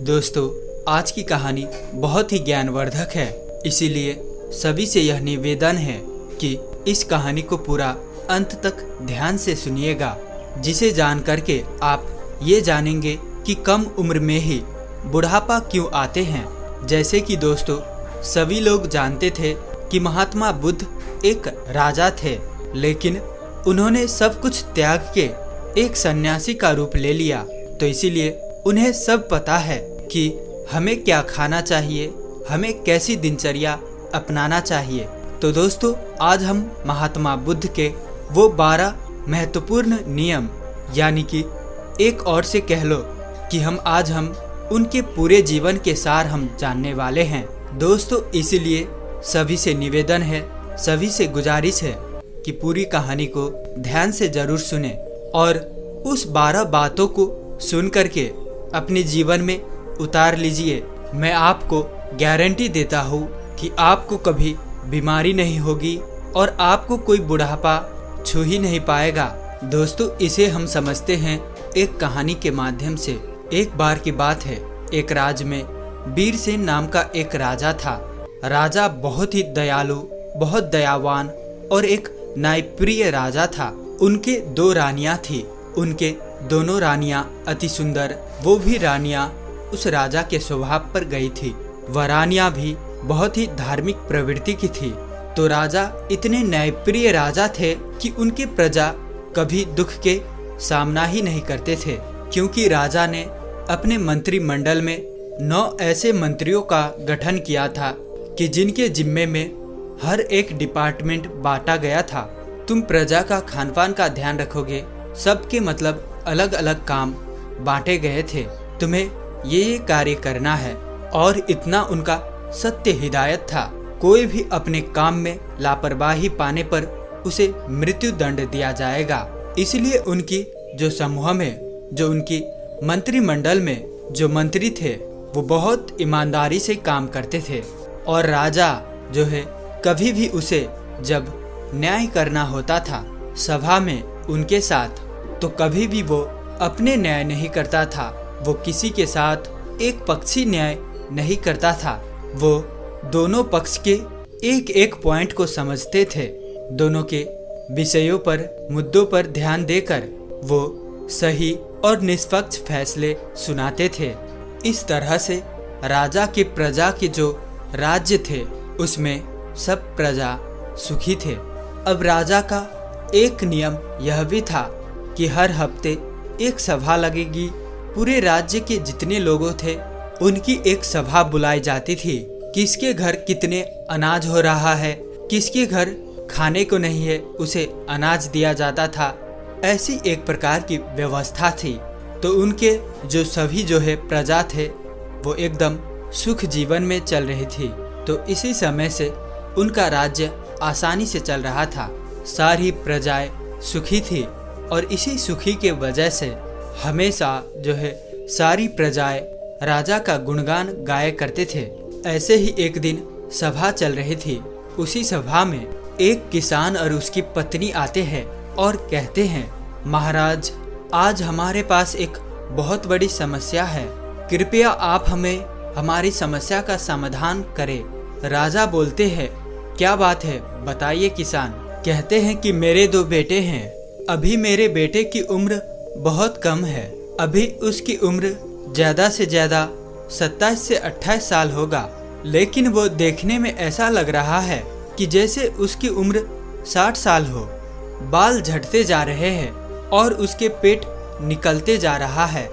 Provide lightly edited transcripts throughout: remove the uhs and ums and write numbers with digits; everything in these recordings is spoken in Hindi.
दोस्तों, आज की कहानी बहुत ही ज्ञानवर्धक है, इसीलिए सभी से यह निवेदन है कि इस कहानी को पूरा अंत तक ध्यान से सुनिएगा, जिसे जान करके आप ये जानेंगे कि कम उम्र में ही बुढ़ापा क्यों आते हैं। जैसे कि दोस्तों, सभी लोग जानते थे कि महात्मा बुद्ध एक राजा थे, लेकिन उन्होंने सब कुछ त्याग के एक सन्यासी का रूप ले लिया। तो इसीलिए उन्हें सब पता है कि हमें क्या खाना चाहिए, हमें कैसी दिनचर्या अपनाना चाहिए। तो दोस्तों, आज हम महात्मा बुद्ध के वो 12 महत्वपूर्ण नियम, यानी कि एक और से कह लो कि आज हम उनके पूरे जीवन के सार हम जानने वाले हैं। दोस्तों, इसीलिए सभी से निवेदन है, सभी से गुजारिश है कि पूरी कहानी को ध्यान से जरूर सुने और उस 12 बातों को सुन करके अपने जीवन में उतार लीजिए। मैं आपको गारंटी देता हूँ कि आपको कभी बीमारी नहीं होगी और आपको कोई बुढ़ापा छू ही नहीं पाएगा। दोस्तों, इसे हम समझते हैं एक कहानी के माध्यम से। एक बार की बात है, एक राज्य में वीरसेन नाम का एक राजा था। राजा बहुत ही दयालु, बहुत दयावान और एक न्यायप्रिय राजा था। उनके 2 रानियां थी। उनके दोनों रानियां अति सुंदर, वो भी रानियां उस राजा के स्वभाव पर गई थी। वह रानियां भी बहुत ही धार्मिक प्रवृत्ति की थी। तो राजा इतने न्यायप्रिय राजा थे कि उनके प्रजा कभी दुख के सामना ही नहीं करते थे, क्योंकि राजा ने अपने मंत्रिमंडल में 9 ऐसे मंत्रियों का गठन किया था कि जिनके जिम्मे में हर एक डिपार्टमेंट बांटा गया था। तुम प्रजा का खान पान का ध्यान रखोगे, सबके मतलब अलग अलग काम बांटे गए थे। तुम्हें ये कार्य करना है, और इतना उनका सत्य हिदायत था। कोई भी अपने काम में लापरवाही पाने पर उसे मृत्यु दंड दिया जाएगा। इसलिए उनकी जो समूह में, जो उनकी मंत्रिमंडल में जो मंत्री थे, वो बहुत ईमानदारी से काम करते थे। और राजा जो है, कभी भी उसे जब न्याय करना होता था सभा में उनके साथ, तो कभी भी वो अपने न्याय नहीं करता था। वो किसी के साथ एक पक्षी न्याय नहीं करता था। वो दोनों पक्ष के एक एक पॉइंट को समझते थे। दोनों के विषयों पर, मुद्दों पर ध्यान देकर वो सही और निष्पक्ष फैसले सुनाते थे। इस तरह से राजा के प्रजा के जो राज्य थे, उसमें सब प्रजा सुखी थे। अब राजा का एक नियम यह भी था कि हर हफ्ते एक सभा लगेगी। पूरे राज्य के जितने लोगों थे, उनकी एक सभा बुलाई जाती थी। किसके घर कितने अनाज हो रहा है, किसके घर खाने को नहीं है, उसे अनाज दिया जाता था। ऐसी एक प्रकार की व्यवस्था थी। तो उनके जो सभी जो है प्रजा थे, वो एकदम सुख जीवन में चल रही थी। तो इसी समय से उनका राज्य आसानी से चल रहा था। सारी प्रजाएं सुखी थी, और इसी सुखी के वजह से हमेशा जो है सारी प्रजाएं राजा का गुणगान गाया करते थे। ऐसे ही एक दिन सभा चल रही थी। उसी सभा में एक किसान और उसकी पत्नी आते हैं और कहते हैं, महाराज, आज हमारे पास एक बहुत बड़ी समस्या है। कृपया आप हमें हमारी समस्या का समाधान करें। राजा बोलते हैं, क्या बात है, बताइए किसान। कहते हैं कि मेरे 2 बेटे हैं। अभी मेरे बेटे की उम्र बहुत कम है। अभी उसकी उम्र ज़्यादा से ज़्यादा 27 से 28 साल होगा, लेकिन वो देखने में ऐसा लग रहा है कि जैसे उसकी उम्र 60 साल हो। बाल झड़ते जा रहे हैं और उसके पेट निकलते जा रहा है।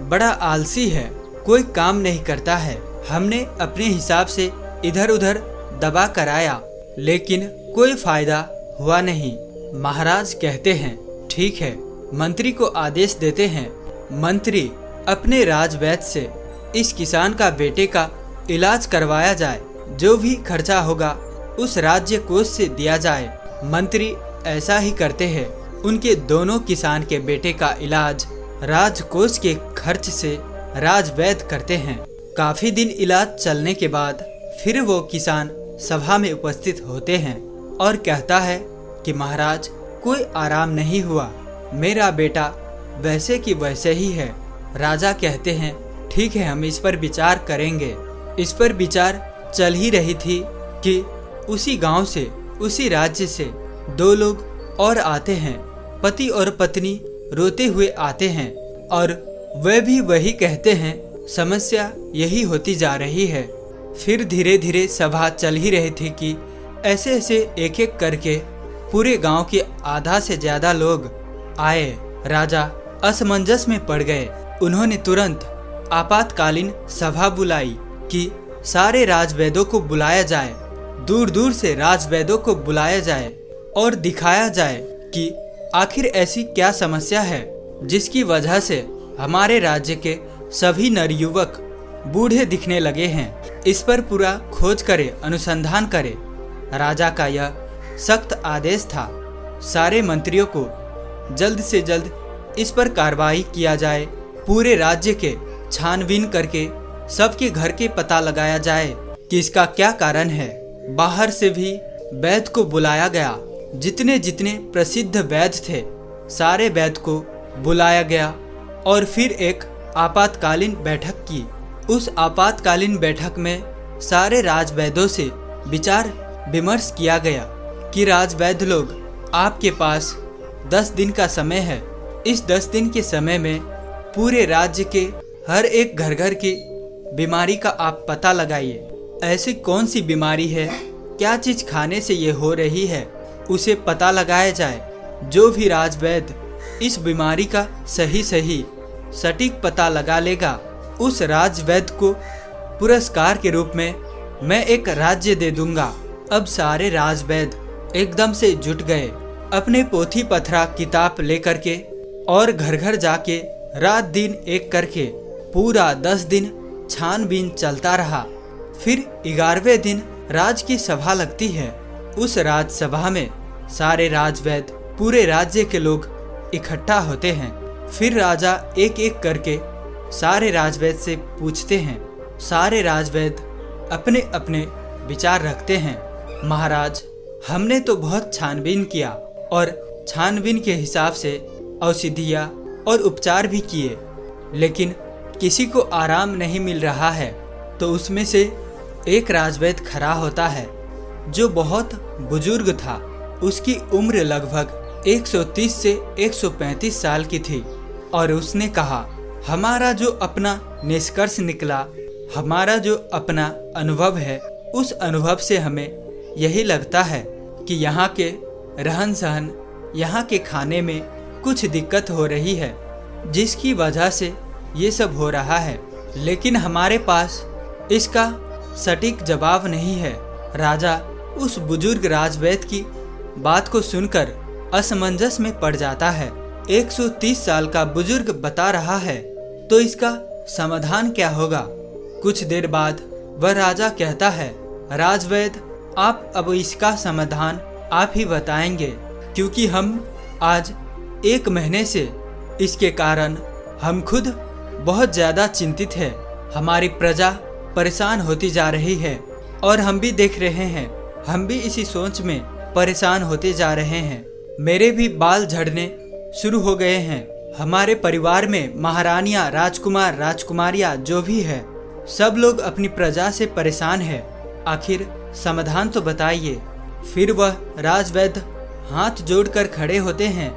बड़ा आलसी है, कोई काम नहीं करता है। हमने अपने हिसाब से इधर उधर दबा कराया, लेकिन कोई फायदा हुआ नहीं। महाराज कहते हैं, ठीक है, मंत्री को आदेश देते हैं। मंत्री अपने राजवैद्य से इस किसान का बेटे का इलाज करवाया जाए। जो भी खर्चा होगा उस राज्य कोष से दिया जाए। मंत्री ऐसा ही करते हैं। उनके दोनों किसान के बेटे का इलाज राजकोष के खर्च से राजवैद्य करते हैं। काफी दिन इलाज चलने के बाद फिर वो किसान सभा में उपस्थित होते हैं और कहता है कि महाराज, कोई आराम नहीं हुआ। मेरा बेटा वैसे की वैसे ही है। राजा कहते हैं, ठीक है, हम इस पर विचार करेंगे। इस पर विचार चल ही रही थी कि उसी गांव से, उसी राज्य से 2 लोग और आते हैं। पति और पत्नी रोते हुए आते हैं और वे भी वही कहते हैं, समस्या यही होती जा रही है। फिर धीरे धीरे सभा चल ही रही थी कि ऐसे ऐसे एक एक करके पूरे गांव के आधा से ज्यादा लोग आए। राजा असमंजस में पड़ गए। उन्होंने तुरंत आपातकालीन सभा बुलाई कि सारे राजवैद्यों को बुलाया जाए, दूर दूर से राजवैद्यों को बुलाया जाए और दिखाया जाए कि आखिर ऐसी क्या समस्या है जिसकी वजह से हमारे राज्य के सभी नवयुवक बूढ़े दिखने लगे हैं। इस पर पूरा खोज करे, अनुसंधान करे। राजा का यह सख्त आदेश था। सारे मंत्रियों को जल्द से जल्द इस पर कार्रवाई किया जाए। पूरे राज्य के छानबीन करके सबके घर के पता लगाया जाए कि इसका क्या कारण है। बाहर से भी वैद्य को बुलाया गया। जितने जितने प्रसिद्ध वैद्य थे सारे वैद्य को बुलाया गया और फिर एक आपातकालीन बैठक की। उस आपातकालीन बैठक में सारे राजवैद्यों से विचार विमर्श किया गया कि राजवैद्य लोग, आपके पास 10 दिन का समय है। इस 10 दिन के समय में पूरे राज्य के हर एक घर घर की बीमारी का आप पता लगाइए। ऐसी कौन सी बीमारी है, क्या चीज खाने से ये हो रही है, उसे पता लगाया जाए। जो भी राजवैद्य इस बीमारी का सही सटीक पता लगा लेगा, उस राजवैद्य को पुरस्कार के रूप में मैं एक राज्य दे दूंगा। अब सारे राजवैद्य एकदम से जुट गए, अपने पोथी पथरा किताब लेकर के, और घर घर जाके रात दिन एक करके पूरा 10 दिन छानबीन चलता रहा। फिर 11वें दिन राज की सभा लगती है। उस राजसभा में सारे राजवैद्य, पूरे राज्य के लोग इकट्ठा होते हैं। फिर राजा एक एक करके सारे राजवैद्य से पूछते हैं। सारे राजवैद्य अपने अपने विचार रखते हैं। महाराज, हमने तो बहुत छानबीन किया और छानबीन के हिसाब से औषधियाँ और उपचार भी किए, लेकिन किसी को आराम नहीं मिल रहा है। तो उसमें से एक राजवैद्य खड़ा होता है जो बहुत बुजुर्ग था। उसकी उम्र लगभग 130 से 135 साल की थी और उसने कहा, हमारा जो अपना निष्कर्ष निकला, हमारा जो अपना अनुभव है, उस अनुभव से हमें यही लगता है कि यहाँ के रहन सहन, यहाँ के खाने में कुछ दिक्कत हो रही है, जिसकी वजह से ये सब हो रहा है। लेकिन हमारे पास इसका सटीक जवाब नहीं है। राजा उस बुजुर्ग राजवैद्य की बात को सुनकर असमंजस में पड़ जाता है। 130 साल का बुजुर्ग बता रहा है तो इसका समाधान क्या होगा। कुछ देर बाद वह राजा कहता है, राजवैद्य, आप अब इसका समाधान आप ही बताएंगे, क्योंकि हम आज 1 महीने से इसके कारण हम खुद बहुत ज़्यादा चिंतित है। हमारी प्रजा परेशान होती जा रही है और हम भी देख रहे हैं, हम भी इसी सोच में परेशान होते जा रहे हैं। मेरे भी बाल झड़ने शुरू हो गए हैं। हमारे परिवार में महारानियां, राजकुमार, राजकुमारियां जो भी है, सब लोग अपनी प्रजा से परेशान है। आखिर समाधान तो बताइए। फिर वह राजवैद्य हाथ जोड़कर खड़े होते हैं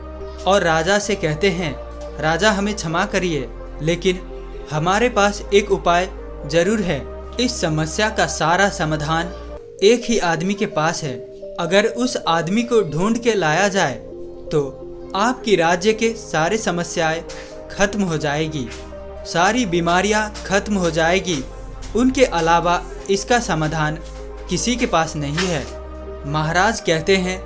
और राजा से कहते हैं, राजा हमें क्षमा करिए, लेकिन हमारे पास एक उपाय जरूर है। इस समस्या का सारा समाधान एक ही आदमी के पास है। अगर उस आदमी को ढूंढ के लाया जाए तो आपकी राज्य के सारे समस्याएं खत्म हो जाएगी, सारी बीमारियां खत्म हो जाएगी। उनके अलावा इसका समाधान किसी के पास नहीं है। महाराज कहते हैं,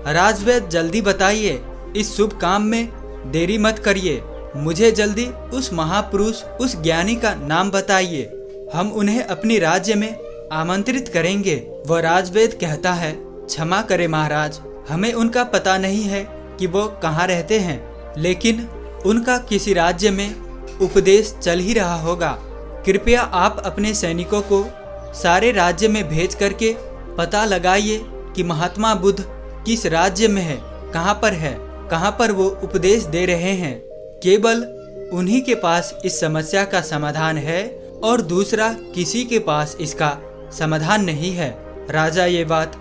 राजवैद्य जल्दी बताइए, इस शुभ काम में देरी मत करिए। मुझे जल्दी उस महापुरुष, उस ज्ञानी का नाम बताइए, हम उन्हें अपनी राज्य में आमंत्रित करेंगे। वह राजवैद्य कहता है, क्षमा करें महाराज, हमें उनका पता नहीं है कि वो कहाँ रहते हैं, लेकिन उनका किसी राज्य में उपदेश चल ही रहा होगा। कृपया आप अपने सैनिकों को सारे राज्य में भेज करके पता लगाइए कि महात्मा बुद्ध किस राज्य में है, कहाँ पर वो उपदेश दे रहे हैं। केवल उन्हीं के पास इस समस्या का समाधान है और दूसरा किसी के पास इसका समाधान नहीं है। राजा ये बात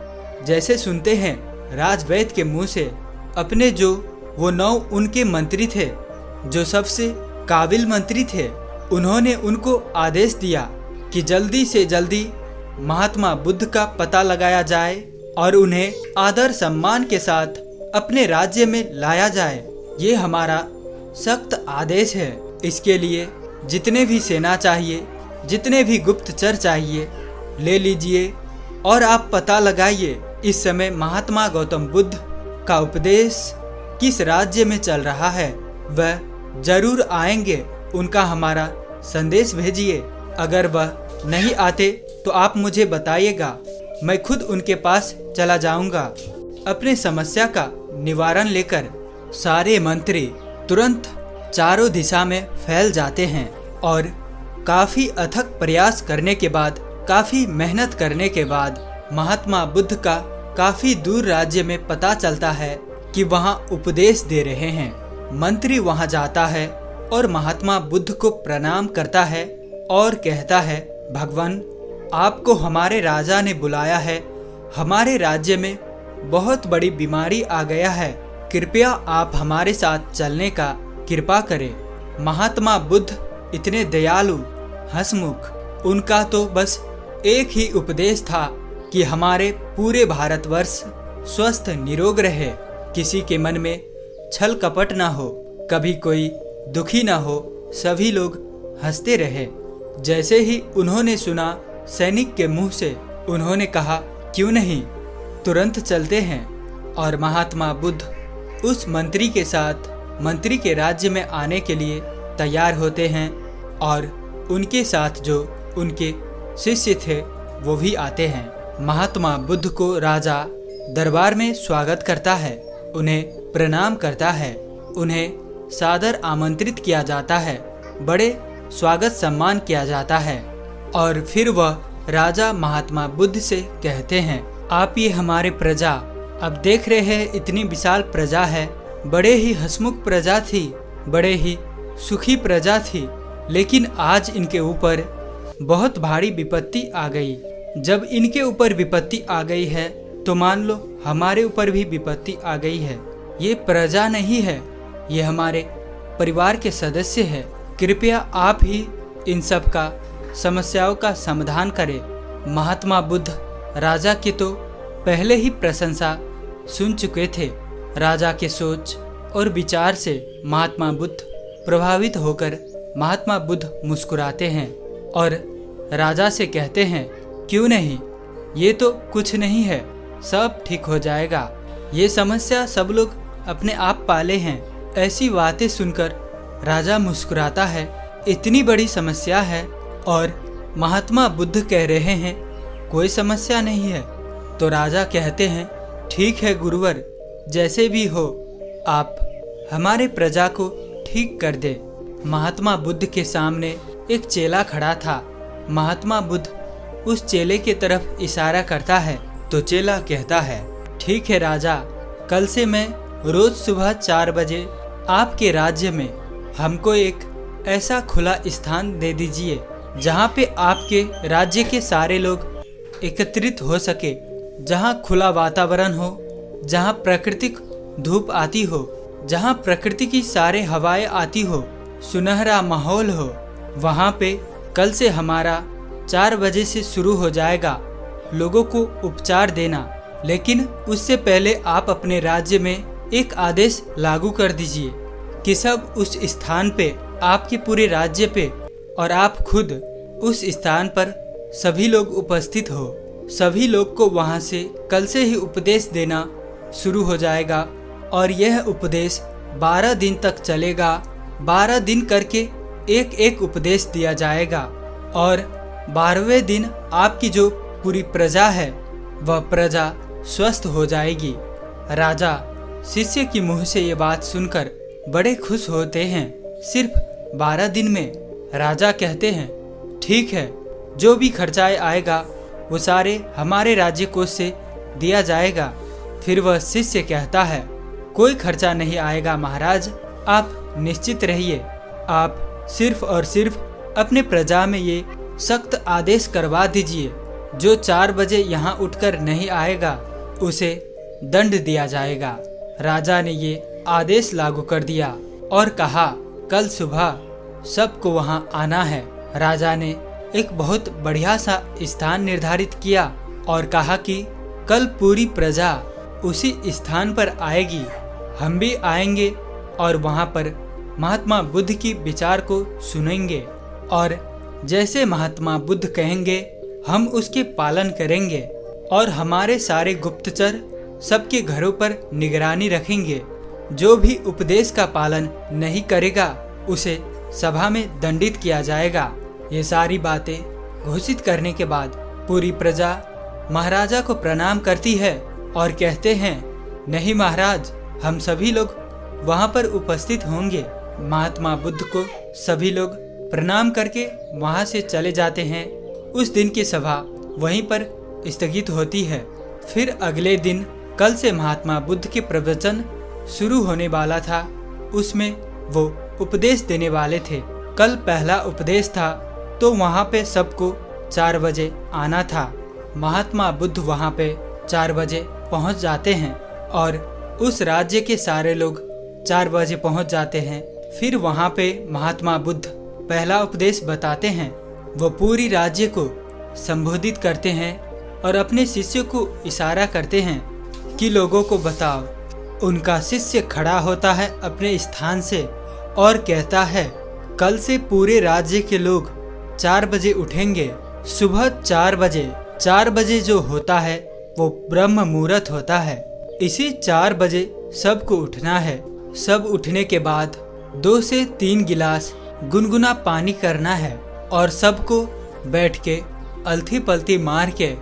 जैसे सुनते हैं राजवैद्य के मुंह से, अपने जो वो 9 उनके मंत्री थे जो सबसे काबिल मंत्री थे, उन्होंने उनको आदेश दिया कि जल्दी से जल्दी महात्मा बुद्ध का पता लगाया जाए और उन्हें आदर सम्मान के साथ अपने राज्य में लाया जाए। ये हमारा सख्त आदेश है। इसके लिए जितने भी सेना चाहिए, जितने भी गुप्तचर चाहिए, ले लीजिए और आप पता लगाइए इस समय महात्मा गौतम बुद्ध का उपदेश किस राज्य में चल रहा है। वह जरूर आएंगे, उनका हमारा संदेश भेजिए। अगर वह नहीं आते तो आप मुझे बताइएगा, मैं खुद उनके पास चला जाऊंगा। अपने समस्या का निवारण लेकर सारे मंत्री तुरंत चारों दिशा में फैल जाते हैं और काफी अथक प्रयास करने के बाद, काफी मेहनत करने के बाद महात्मा बुद्ध का काफी दूर राज्य में पता चलता है कि वहां उपदेश दे रहे हैं। मंत्री वहां जाता है और महात्मा बुद्ध को प्रणाम करता है और कहता है, भगवान, आपको हमारे राजा ने बुलाया है। हमारे राज्य में बहुत बड़ी बीमारी आ गया है, कृपया आप हमारे साथ चलने का कृपा करें। महात्मा बुद्ध इतने दयालु, हंसमुख, उनका तो बस एक ही उपदेश था कि हमारे पूरे भारतवर्ष स्वस्थ निरोग रहे, किसी के मन में छल कपट ना हो, कभी कोई दुखी ना हो, सभी लोग हंसते रहे। जैसे ही उन्होंने सुना सैनिक के मुंह से, उन्होंने कहा, क्यों नहीं, तुरंत चलते हैं। और महात्मा बुद्ध उस मंत्री के साथ मंत्री के राज्य में आने के लिए तैयार होते हैं और उनके साथ जो उनके शिष्य थे वो भी आते हैं। महात्मा बुद्ध को राजा दरबार में स्वागत करता है, उन्हें प्रणाम करता है, उन्हें सादर आमंत्रित किया जाता है, बड़े स्वागत सम्मान किया जाता है। और फिर वह राजा महात्मा बुद्ध से कहते हैं, आप ये हमारे प्रजा, अब देख रहे हैं इतनी विशाल प्रजा है, बड़े ही हंसमुख प्रजा थी, बड़े ही सुखी प्रजा थी, लेकिन आज इनके ऊपर बहुत भारी विपत्ति आ गई। जब इनके ऊपर विपत्ति आ गई है तो मान लो हमारे ऊपर भी विपत्ति आ गई है। ये प्रजा नहीं है, ये हमारे परिवार के सदस्य है। कृपया आप ही इन सब का समस्याओं का समाधान करें। महात्मा बुद्ध राजा की तो पहले ही प्रशंसा सुन चुके थे। राजा के सोच और विचार से महात्मा बुद्ध प्रभावित होकर महात्मा बुद्ध मुस्कुराते हैं और राजा से कहते हैं, क्यों नहीं, ये तो कुछ नहीं है, सब ठीक हो जाएगा, ये समस्या सब लोग अपने आप पाले हैं। ऐसी बातें सुनकर राजा मुस्कुराता है, इतनी बड़ी समस्या है और महात्मा बुद्ध कह रहे हैं कोई समस्या नहीं है। तो राजा कहते हैं, ठीक है गुरुवर, जैसे भी हो आप हमारे प्रजा को ठीक कर दे। महात्मा बुद्ध के सामने एक चेला खड़ा था। महात्मा बुद्ध उस चेले के तरफ इशारा करता है तो चेला कहता है, ठीक है राजा, कल से मैं रोज सुबह 4 बजे आपके राज्य में हमको एक ऐसा खुला स्थान दे दीजिए जहाँ पे आपके राज्य के सारे लोग एकत्रित हो सके, जहाँ खुला वातावरण हो, जहाँ प्राकृतिक धूप आती हो, जहाँ प्रकृति की सारे हवाएं आती हो, सुनहरा माहौल हो। वहाँ पे कल से हमारा 4 बजे से शुरू हो जाएगा लोगों को उपचार देना, लेकिन उससे पहले आप अपने राज्य में एक आदेश लागू कर दीजिए कि सब उस स्थान पे, आपके पूरे राज्य पे और आप खुद उस स्थान पर सभी लोग उपस्थित हो। सभी लोग को वहाँ से कल से ही उपदेश देना शुरू हो जाएगा और यह उपदेश 12 दिन तक चलेगा। 12 दिन करके एक एक उपदेश दिया जाएगा और 12वें दिन आपकी जो पूरी प्रजा है वह प्रजा स्वस्थ हो जाएगी। राजा शिष्य की मुंह से ये बात सुनकर बड़े खुश होते हैं। सिर्फ 12 दिन में राजा कहते हैं, ठीक है, जो भी खर्चाए आएगा वो सारे हमारे राज्य कोष से दिया जाएगा। फिर वह शिष्य कहता है, कोई खर्चा नहीं आएगा महाराज, आप निश्चित रहिए, आप सिर्फ और सिर्फ अपने प्रजा में ये सख्त आदेश करवा दीजिए, जो 4 बजे यहाँ उठकर नहीं आएगा उसे दंड दिया जाएगा। राजा ने ये आदेश लागू कर दिया और कहा कल सुबह सबको वहाँ आना है। राजा ने एक बहुत बढ़िया सा स्थान निर्धारित किया और कहा कि कल पूरी प्रजा उसी स्थान पर आएगी, हम भी आएंगे और वहाँ पर महात्मा बुद्ध की विचार को सुनेंगे और जैसे महात्मा बुद्ध कहेंगे हम उसके पालन करेंगे और हमारे सारे गुप्तचर सबके घरों पर निगरानी रखेंगे। जो भी उपदेश का पालन नहीं करेगा उसे सभा में दंडित किया जाएगा। ये सारी बातें घोषित करने के बाद पूरी प्रजा महाराजा को प्रणाम करती है और कहते हैं नहीं महाराज, हम सभी लोग वहाँ पर उपस्थित होंगे। महात्मा बुद्ध को सभी लोग प्रणाम करके वहाँ से चले जाते हैं। उस दिन की सभा वहीं पर स्थगित होती है। फिर अगले दिन कल से महात्मा बुद्ध के प्रवचन शुरू होने वाला था। उसमें वो उपदेश देने वाले थे। कल पहला उपदेश था तो वहाँ पे सबको 4 बजे आना था। महात्मा बुद्ध वहाँ पे 4 बजे पहुँच जाते हैं और उस राज्य के सारे लोग 4 बजे पहुँच जाते हैं। फिर वहाँ पे महात्मा बुद्ध पहला उपदेश बताते हैं। वो पूरी राज्य को संबोधित करते हैं और अपने शिष्य को इशारा करते हैं कि लोगों को बताओ। उनका शिष्य खड़ा होता है अपने स्थान से और कहता है कल से पूरे राज्य के लोग 4 बजे उठेंगे। सुबह 4 बजे 4 बजे जो होता है वो ब्रह्म मुहूर्त होता है। इसी 4 बजे सबको उठना है। सब उठने के बाद 2 से 3 गिलास गुनगुना पानी करना है और सबको बैठ के अलथी पलथी मार के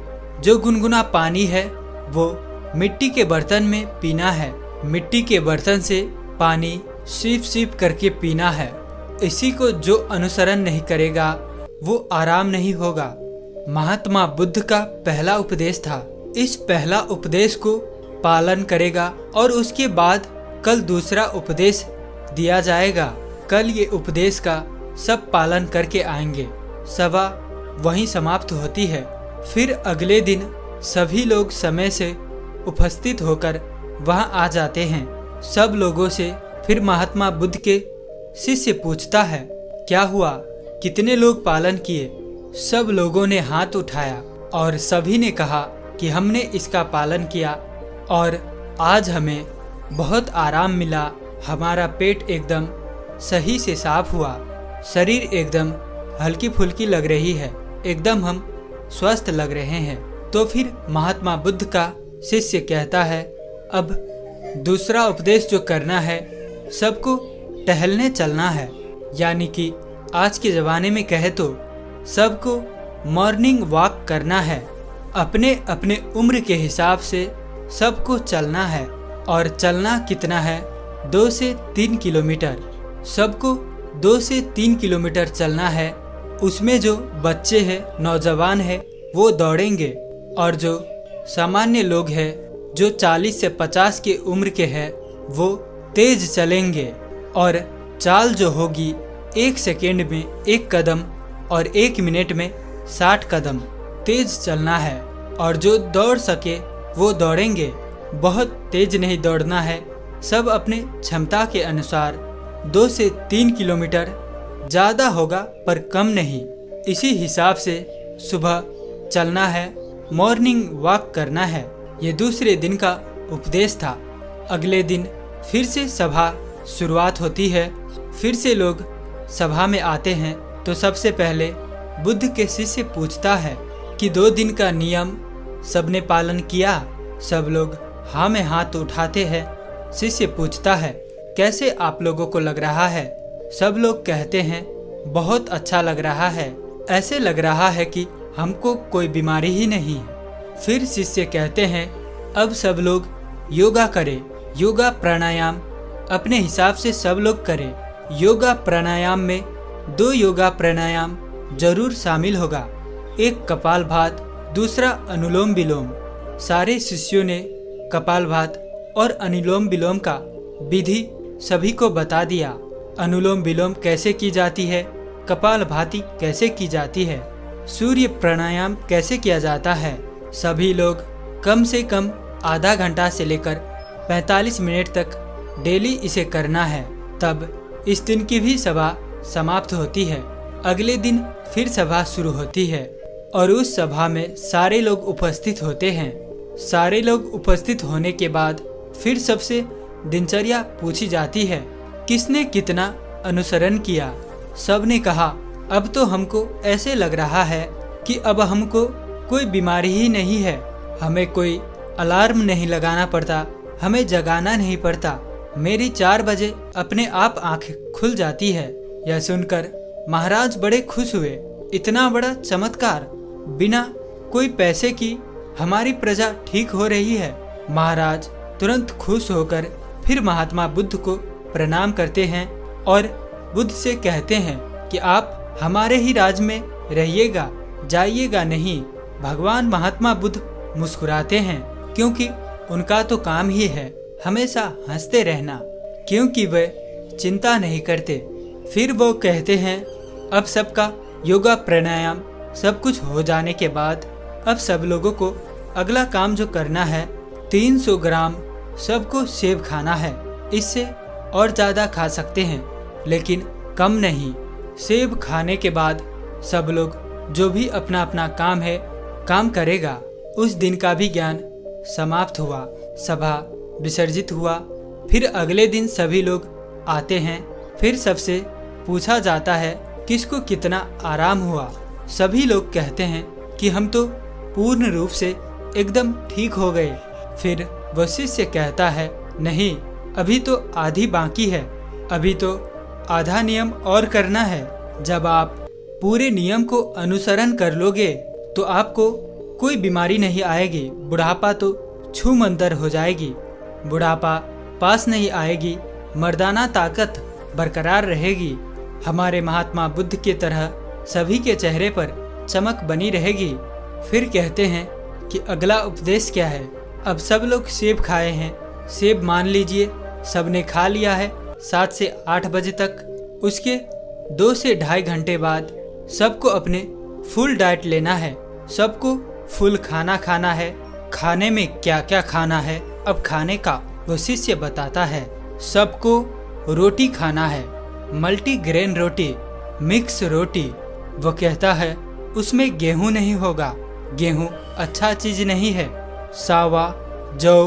जो गुनगुना पानी है वो मिट्टी के बर्तन में पीना है। मिट्टी के बर्तन से पानी सीप सीप करके पीना है। इसी को जो अनुसरण नहीं करेगा वो आराम नहीं होगा। महात्मा बुद्ध का पहला उपदेश था। इस पहला उपदेश को पालन करेगा और उसके बाद कल दूसरा उपदेश दिया जाएगा। कल ये उपदेश का सब पालन करके आएंगे। सभा वहीं समाप्त होती है। फिर अगले दिन सभी लोग समय से उपस्थित होकर वहां आ जाते हैं। सब लोगों से फिर महात्मा बुद्ध के शिष्य पूछता है क्या हुआ, कितने लोग पालन किए। सब लोगों ने हाथ उठाया और सभी ने कहा कि हमने इसका पालन किया और आज हमें बहुत आराम मिला। हमारा पेट एकदम सही से साफ हुआ, शरीर एकदम हल्की फुल्की लग रही है, एकदम हम स्वस्थ लग रहे हैं। तो फिर महात्मा बुद्ध का शिष्य कहता है अब दूसरा उपदेश जो करना है, सबको टहलने चलना है। यानी कि आज के ज़माने में कहे तो सबको मॉर्निंग वॉक करना है। अपने अपने उम्र के हिसाब से सबको चलना है और चलना कितना है, 2 से 3 किलोमीटर। सबको 2 से 3 किलोमीटर चलना है। उसमें जो बच्चे हैं, नौजवान हैं, वो दौड़ेंगे और जो सामान्य लोग हैं जो 40 से 50 की उम्र के हैं वो तेज चलेंगे और चाल जो होगी 1 सेकेंड में 1 कदम और 1 मिनट में 60 कदम तेज चलना है। और जो दौड़ सके वो दौड़ेंगे। बहुत तेज नहीं दौड़ना है, सब अपने क्षमता के अनुसार 2 से 3 किलोमीटर, ज़्यादा होगा पर कम नहीं। इसी हिसाब से सुबह चलना है, मॉर्निंग वॉक करना है। ये दूसरे दिन का उपदेश था। अगले दिन फिर से सभा शुरुआत होती है। फिर से लोग सभा में आते हैं तो सबसे पहले बुद्ध के शिष्य पूछता है कि 2 दिन का नियम सबने पालन किया। सब लोग हाँ में हाथ उठाते हैं। शिष्य पूछता है कैसे आप लोगों को लग रहा है। सब लोग कहते हैं बहुत अच्छा लग रहा है, ऐसे लग रहा है कि हमको कोई बीमारी ही नहीं है। फिर शिष्य कहते हैं अब सब लोग योगा करें। योगा प्राणायाम अपने हिसाब से सब लोग करें। योगा प्राणायाम में 2 योगा प्राणायाम जरूर शामिल होगा, एक कपालभात, दूसरा अनुलोम विलोम। सारे शिष्यों ने कपालभात और अनुलोम विलोम का विधि सभी को बता दिया। अनुलोम विलोम कैसे की जाती है, कपालभाति कैसे की जाती है, सूर्य प्राणायाम कैसे किया जाता है। सभी लोग कम से कम आधा घंटा से लेकर 45 मिनट तक डेली इसे करना है। तब इस दिन की भी सभा समाप्त होती है। अगले दिन फिर सभा शुरू होती है और उस सभा में सारे लोग उपस्थित होते हैं। सारे लोग उपस्थित होने के बाद फिर सबसे दिनचर्या पूछी जाती है, किसने कितना अनुसरण किया। सब ने कहा, अब तो हमको ऐसे लग रहा है कि अब हमको कोई बीमारी ही नहीं है, हमें कोई अलार्म नहीं लगाना पड़ता, हमें जगाना नहीं पड़ता, मेरी 4 बजे अपने आप आंख खुल जाती है। यह सुनकर महाराज बड़े खुश हुए। इतना बड़ा चमत्कार, बिना कोई पैसे की हमारी प्रजा ठीक हो रही है। महाराज तुरंत खुश होकर फिर महात्मा बुद्ध को प्रणाम करते हैं और बुद्ध से कहते हैं कि आप हमारे ही राज में रहिएगा, जाइएगा नहीं। भगवान महात्मा बुद्ध मुस्कुराते हैं, क्योंकि उनका तो काम ही है हमेशा हंसते रहना, क्योंकि वे चिंता नहीं करते। फिर वो कहते हैं, अब सबका योगा प्राणायाम सब कुछ हो जाने के बाद अब सब लोगों को अगला काम जो करना है, 300 ग्राम सबको सेब खाना है। इससे और ज़्यादा खा सकते हैं, लेकिन कम नहीं। सेब खाने के बाद सब लोग जो भी अपना अपना काम है काम करेगा। उस दिन का भी ज्ञान समाप्त हुआ, सभा विसर्जित हुआ। फिर अगले दिन सभी लोग आते हैं। फिर सबसे पूछा जाता है किसको कितना आराम हुआ। सभी लोग कहते हैं कि हम तो पूर्ण रूप से एकदम ठीक हो गए। फिर वह शिष्य कहता है, नहीं, अभी तो आधी बाकी है, अभी तो आधा नियम और करना है। जब आप पूरे नियम को अनुसरण कर लोगे तो आपको कोई बीमारी नहीं आएगी। बुढ़ापा तो छूमंतर हो जाएगी, बुढ़ापा पास नहीं आएगी, मर्दाना ताकत बरकरार रहेगी। हमारे महात्मा बुद्ध के तरह सभी के चेहरे पर चमक बनी रहेगी। फिर कहते हैं कि अगला उपदेश क्या है। अब सब लोग सेब खाए हैं, सेब मान लीजिए सबने खा लिया है 7 से 8 बजे तक। उसके 2 से ढाई घंटे बाद सबको अपने फुल डाइट लेना है, सबको फुल खाना खाना है। खाने में क्या क्या खाना है, अब खाने का वो शिष्य बताता है। सबको रोटी खाना है, मल्टीग्रेन रोटी, मिक्स रोटी। वो कहता है उसमें गेहूं नहीं होगा, गेहूं अच्छा चीज नहीं है। सावा, जौ,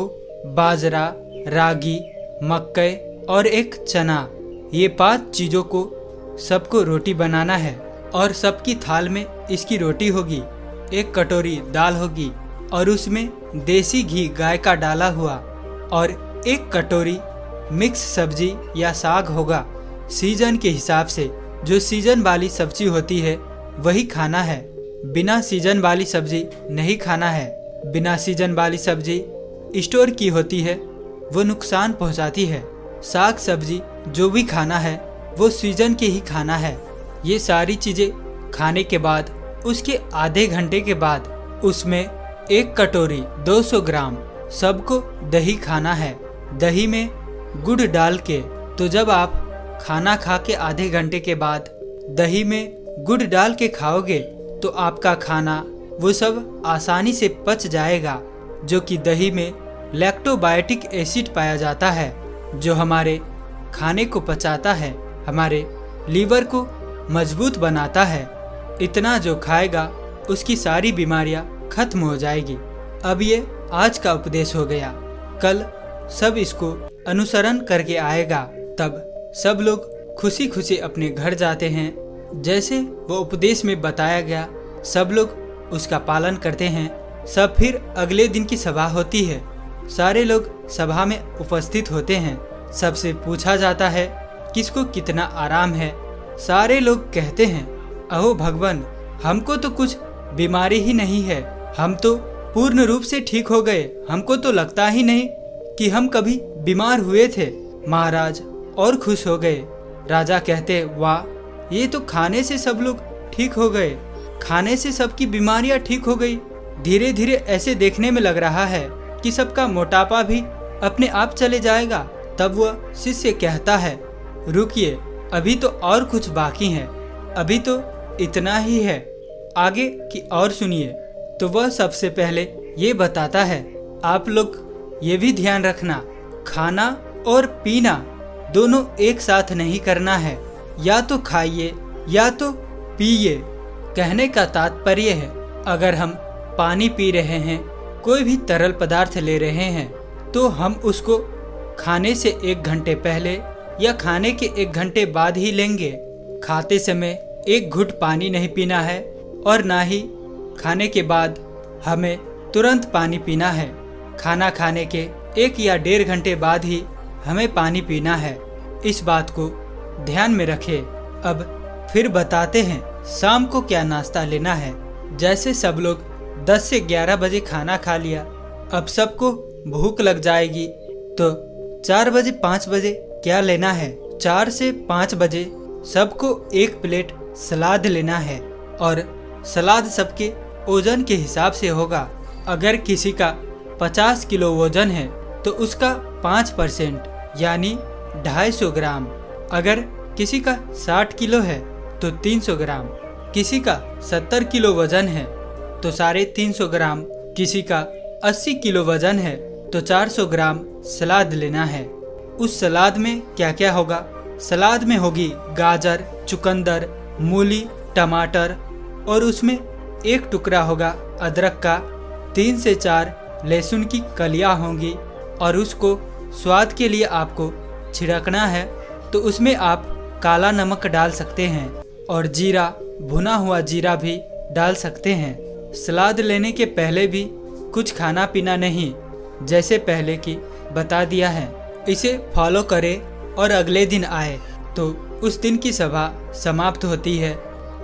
बाजरा, रागी, मक्के और एक चना, ये 5 चीजों को सबको रोटी बनाना है और सबकी थाल में इसकी रोटी होगी। एक कटोरी दाल होगी और उसमें देसी घी गाय का डाला हुआ और एक कटोरी मिक्स सब्जी या साग होगा। सीजन के हिसाब से जो सीजन वाली सब्जी होती है वही खाना है, बिना सीजन वाली सब्जी नहीं खाना है। बिना सीजन वाली सब्जी स्टोर की होती है, वो नुकसान पहुंचाती है। साग सब्जी जो भी खाना है वो सीजन के ही खाना है। ये सारी चीज़ें खाने के बाद उसके आधे घंटे के बाद उसमें एक कटोरी 200 ग्राम सबको दही खाना है। दही में गुड़ डाल के, तो जब आप खाना खा के आधे घंटे के बाद दही में गुड़ डाल के खाओगे तो आपका खाना वो सब आसानी से पच जाएगा, जो कि दही में लैक्टोबायोटिक एसिड पाया जाता है जो हमारे खाने को पचाता है, हमारे लीवर को मजबूत बनाता है। इतना जो खाएगा उसकी सारी बीमारियां खत्म हो जाएगी। अब ये आज का उपदेश हो गया, कल सब इसको अनुसरण करके आएगा। तब सब लोग खुशी खुशी अपने घर जाते हैं। जैसे वो उपदेश में बताया गया सब लोग उसका पालन करते हैं। सब फिर अगले दिन की सभा होती है, सारे लोग सभा में उपस्थित होते हैं। सबसे पूछा जाता है किसको कितना आराम है। सारे लोग कहते हैं, अहो भगवान, हमको तो कुछ बीमारी ही नहीं है, हम तो पूर्ण रूप से ठीक हो गए, हमको तो लगता ही नहीं कि हम कभी बीमार हुए थे। महाराज और खुश हो गए। राजा कहते, वाह, ये तो खाने से सब लोग ठीक हो गए, खाने से सबकी बीमारियां ठीक हो गई। धीरे धीरे ऐसे देखने में लग रहा है कि सबका मोटापा भी अपने आप चले जाएगा। तब वह शिष्य कहता है, रुकिए, अभी तो और कुछ बाकी है, अभी तो इतना ही है, आगे की और सुनिए। तो वह सबसे पहले ये बताता है, आप लोग ये भी ध्यान रखना, खाना और पीना दोनों एक साथ नहीं करना है, या तो खाइए या तो पिए। कहने का तात्पर्य है, अगर हम पानी पी रहे हैं, कोई भी तरल पदार्थ ले रहे हैं, तो हम उसको खाने से 1 घंटे पहले या खाने के 1 घंटे बाद ही लेंगे। खाते समय 1 घुट पानी नहीं पीना है और ना ही खाने के बाद हमें तुरंत पानी पीना है। खाना खाने के 1 या 1.5 घंटे बाद ही हमें पानी पीना है। इस बात को ध्यान में रखें। अब फिर बताते हैं शाम को क्या नाश्ता लेना है। जैसे सब लोग 10 से 11 बजे खाना खा लिया, अब सबको भूख लग जाएगी, तो 4 बजे 5 बजे क्या लेना है। 4 से 5 बजे सबको 1 प्लेट सलाद लेना है और सलाद सबके वजन के हिसाब से होगा। अगर किसी का 50 किलो वजन है तो उसका 5% यानी 250 ग्राम। अगर किसी का 60 किलो है तो 300 ग्राम। किसी का 70 किलो वजन है तो 350 ग्राम। किसी का 80 किलो वजन है तो 400 ग्राम सलाद लेना है। उस सलाद में क्या क्या होगा? सलाद में होगी गाजर, चुकंदर, मूली, टमाटर और उसमें 1 टुकड़ा होगा अदरक का, 3 से 4 लहसुन की कलियां होंगी और उसको स्वाद के लिए आपको छिड़कना है, तो उसमें आप काला नमक डाल सकते हैं और जीरा, भुना हुआ जीरा भी डाल सकते हैं। सलाद लेने के पहले भी कुछ खाना पीना नहीं, जैसे पहले की बता दिया है। इसे फॉलो करें और अगले दिन आए तो उस दिन की सभा समाप्त होती है।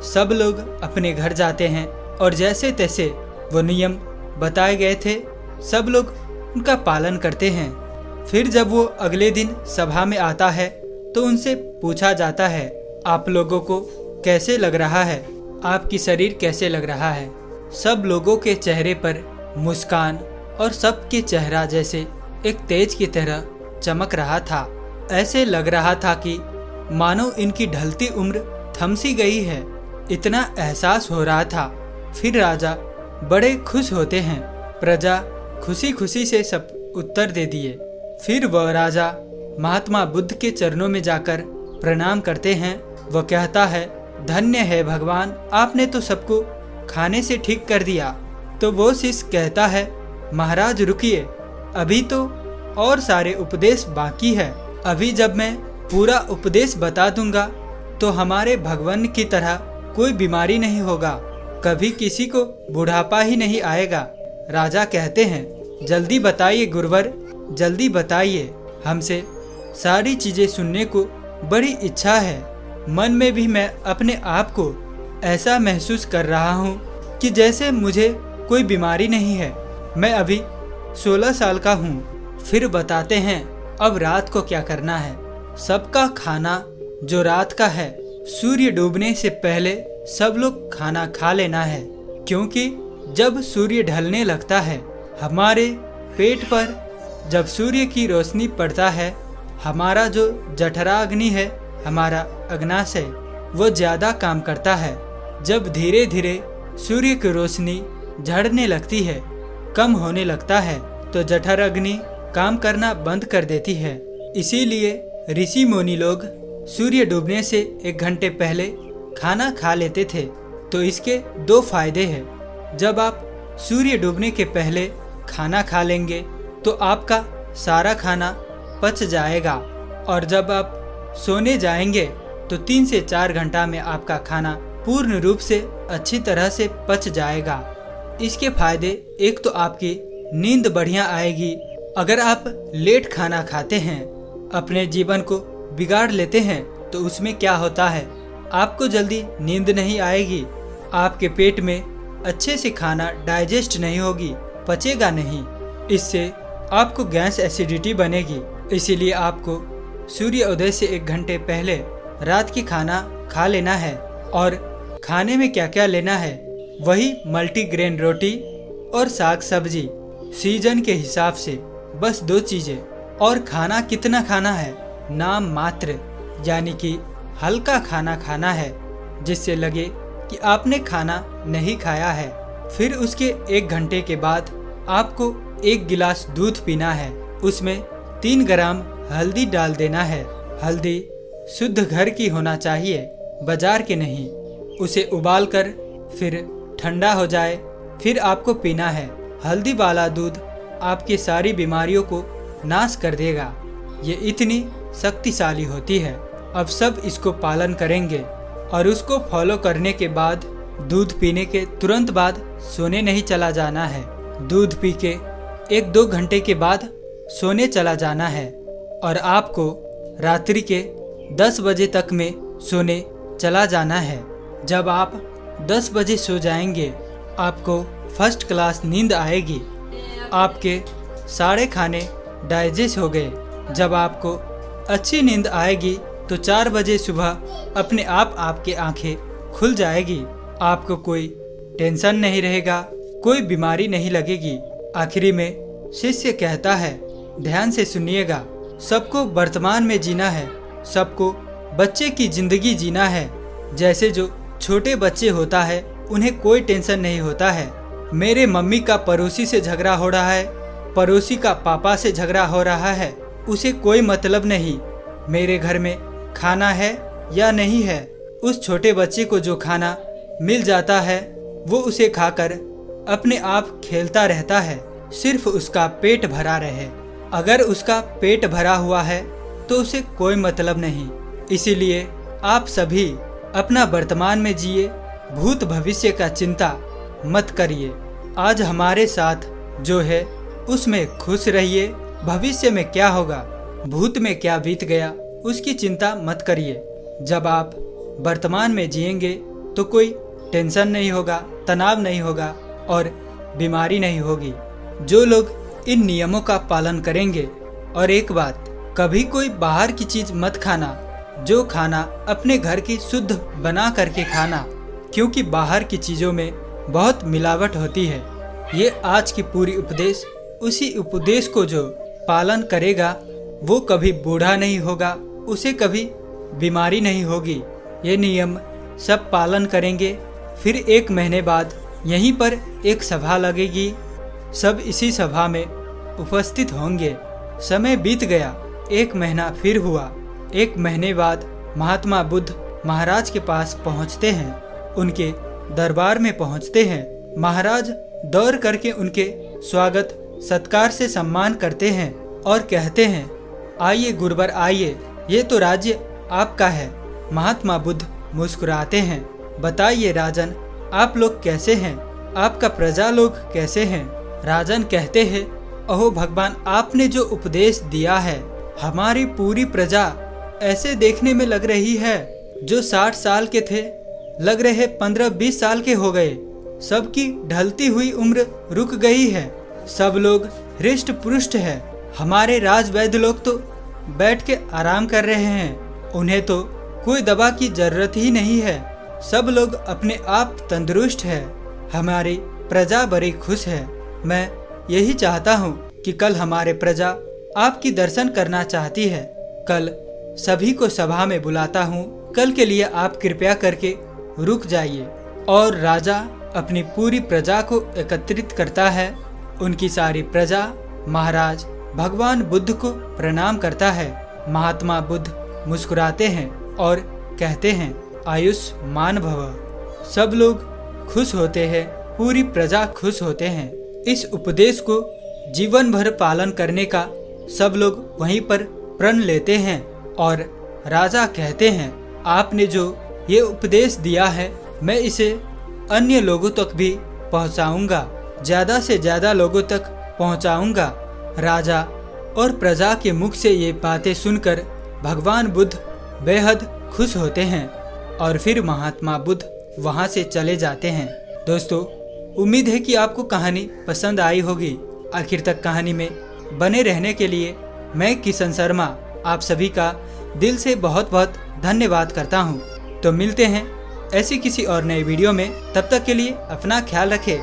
सब लोग अपने घर जाते हैं और जैसे तैसे वो नियम बताए गए थे सब लोग उनका पालन करते हैं। फिर जब वो अगले दिन सभा में आता है तो उनसे पूछा जाता है, आप लोगों को कैसे लग रहा है, आपकी शरीर कैसे लग रहा है। सब लोगों के चेहरे पर मुस्कान और सबके चेहरा जैसे एक तेज की तरह चमक रहा था। ऐसे लग रहा था कि मानो इनकी ढलती उम्र थम सी गई है, इतना एहसास हो रहा था। फिर राजा बड़े खुश होते हैं। प्रजा खुशी खुशी से सब उत्तर दे दिए। फिर वह राजा महात्मा बुद्ध के चरणों में जाकर प्रणाम करते हैं। वह कहता है, धन्य है भगवान, आपने तो सबको खाने से ठीक कर दिया। तो वो शिष्य कहता है, महाराज रुकिए, अभी तो और सारे उपदेश बाकी है। अभी जब मैं पूरा उपदेश बता दूंगा तो हमारे भगवान की तरह कोई बीमारी नहीं होगा, कभी किसी को बुढ़ापा ही नहीं आएगा। राजा कहते हैं, जल्दी बताइए गुरुवर, जल्दी बताइए, हमसे सारी चीजें सुनने को बड़ी इच्छा है। मन में भी मैं अपने आप को ऐसा महसूस कर रहा हूँ कि जैसे मुझे कोई बीमारी नहीं है। मैं अभी 16 साल का हूँ। फिर बताते हैं अब रात को क्या करना है। सबका खाना जो रात का है, सूर्य डूबने से पहले सब लोग खाना खा लेना है, क्योंकि जब सूर्य ढलने लगता है हमारे पेट पर, जब सूर्य की रोशनी पड़ता है, हमारा जो जठरा अग्नि है, हमारा अग्नाशय, वो ज्यादा काम करता है। जब धीरे धीरे सूर्य की रोशनी झड़ने लगती है, कम होने लगता है, तो जठर अग्नि काम करना बंद कर देती है। इसीलिए ऋषि मुनि लोग सूर्य डूबने से 1 घंटे पहले खाना खा लेते थे। तो इसके 2 फायदे हैं। जब आप सूर्य डूबने के पहले खाना खा लेंगे तो आपका सारा खाना पच जाएगा, और जब आप सोने जाएंगे तो 3 से 4 घंटा में आपका खाना पूर्ण रूप से अच्छी तरह से पच जाएगा। इसके फायदे, एक तो आपकी नींद बढ़िया आएगी। अगर आप लेट खाना खाते हैं, अपने जीवन को बिगाड़ लेते हैं, तो उसमें क्या होता है, आपको जल्दी नींद नहीं आएगी, आपके पेट में अच्छे से खाना डाइजेस्ट नहीं होगी, पचेगा नहीं। इससे आपको गैस एसिडिटी बनेगी। इसीलिए आपको सूर्योदय से 1 घंटे पहले रात की खाना खा लेना है। और खाने में क्या क्या लेना है, वही मल्टीग्रेन रोटी और साग सब्जी सीजन के हिसाब से, बस 2 चीजें। और खाना कितना खाना है, नाम मात्र, यानी कि हल्का खाना खाना है जिससे लगे कि आपने खाना नहीं खाया है। फिर उसके 1 घंटे के बाद आपको 1 गिलास दूध पीना है। उसमें 3 ग्राम हल्दी डाल देना है। हल्दी शुद्ध घर की होना चाहिए, बाजार के नहीं। उसे उबालकर फिर ठंडा हो जाए फिर आपको पीना है। हल्दी वाला दूध आपकी सारी बीमारियों को नाश कर देगा। ये इतनी शक्तिशाली होती है। अब सब इसको पालन करेंगे और उसको फॉलो करने के बाद दूध पीने के तुरंत बाद सोने नहीं चला जाना है। दूध पी के 1-2 घंटे के बाद सोने चला जाना है और आपको रात्रि के 10 बजे तक में सोने चला जाना है। जब आप 10 बजे सो जाएंगे आपको फर्स्ट क्लास नींद आएगी। आपके सारे खाने डाइजेस्ट हो गए। जब आपको अच्छी नींद आएगी तो 4 बजे सुबह अपने आप आपकी आंखें खुल जाएगी। आपको कोई टेंशन नहीं रहेगा, कोई बीमारी नहीं लगेगी। आखिरी में शिष्य कहता है, ध्यान से सुनिएगा, सबको वर्तमान में जीना है, सबको बच्चे की जिंदगी जीना है। जैसे जो छोटे बच्चे होता है उन्हें कोई टेंशन नहीं होता है। मेरे मम्मी का पड़ोसी से झगड़ा हो रहा है, पड़ोसी का पापा से झगड़ा हो रहा है, उसे कोई मतलब नहीं। मेरे घर में खाना है या नहीं है, उस छोटे बच्चे को जो खाना मिल जाता है वो उसे खाकर अपने आप खेलता रहता है, सिर्फ उसका पेट भरा रहे। अगर उसका पेट भरा हुआ है तो उसे कोई मतलब नहीं। इसीलिए आप सभी अपना वर्तमान में जिए, भूत भविष्य का चिंता मत करिए। आज हमारे साथ जो है उसमें खुश रहिए। भविष्य में क्या होगा, भूत में क्या बीत गया, उसकी चिंता मत करिए। जब आप वर्तमान में जिएंगे तो कोई टेंशन नहीं होगा, तनाव नहीं होगा और बीमारी नहीं होगी। जो लोग इन नियमों का पालन करेंगे। और एक बात, कभी कोई बाहर की चीज मत खाना, जो खाना अपने घर की शुद्ध बना करके खाना, क्योंकि बाहर की चीज़ों में बहुत मिलावट होती है। ये आज की पूरी उपदेश, उसी उपदेश को जो पालन करेगा वो कभी बूढ़ा नहीं होगा, उसे कभी बीमारी नहीं होगी। ये नियम सब पालन करेंगे। फिर 1 महीने बाद यहीं पर एक सभा लगेगी, सब इसी सभा में उपस्थित होंगे। समय बीत गया, 1 महीना फिर हुआ। 1 महीने बाद महात्मा बुद्ध महाराज के पास पहुंचते हैं, उनके दरबार में पहुंचते हैं। महाराज दौड़ करके उनके स्वागत सत्कार से सम्मान करते हैं और कहते हैं, आइए गुरुवर आइए, ये तो राज्य आपका है। महात्मा बुद्ध मुस्कुराते हैं, बताइए राजन, आप लोग कैसे हैं, आपका प्रजा लोग कैसे हैं। राजन कहते हैं, अहो भगवान, आपने जो उपदेश दिया है, हमारी पूरी प्रजा ऐसे देखने में लग रही है जो 60 साल के थे, लग रहे 15-20 साल के हो गए। सबकी ढलती हुई उम्र रुक गई है, सब लोग हृष्ट पुष्ट है। हमारे राजवैद्य लोग तो बैठ के आराम कर रहे हैं, उन्हें तो कोई दवा की जरूरत ही नहीं है। सब लोग अपने आप तंदुरुस्त है, हमारी प्रजा बड़ी खुश है। मैं यही चाहता हूँ कि कल हमारे प्रजा आपकी दर्शन करना चाहती है। कल सभी को सभा में बुलाता हूँ, कल के लिए आप कृपया करके रुक जाइए। और राजा अपनी पूरी प्रजा को एकत्रित करता है। उनकी सारी प्रजा महाराज भगवान बुद्ध को प्रणाम करता है। महात्मा बुद्ध मुस्कुराते हैं और कहते हैं, आयुष्मान भव। सब लोग खुश होते हैं, पूरी प्रजा खुश होते हैं। इस उपदेश को जीवन भर पालन करने का सब लोग वहीं पर प्रण लेते हैं। और राजा कहते हैं, आपने जो ये उपदेश दिया है, मैं इसे अन्य लोगों तक भी पहुंचाऊंगा, ज़्यादा से ज़्यादा लोगों तक पहुंचाऊंगा। राजा और प्रजा के मुख से ये बातें सुनकर भगवान बुद्ध बेहद खुश होते हैं और फिर महात्मा बुद्ध वहाँ से चले जाते हैं। दोस्तों, उम्मीद है कि आपको कहानी पसंद आई होगी। आखिर तक कहानी में बने रहने के लिए मैं किशन शर्मा आप सभी का दिल से बहुत बहुत धन्यवाद करता हूँ। तो मिलते हैं ऐसी किसी और नए वीडियो में, तब तक के लिए अपना ख्याल रखें।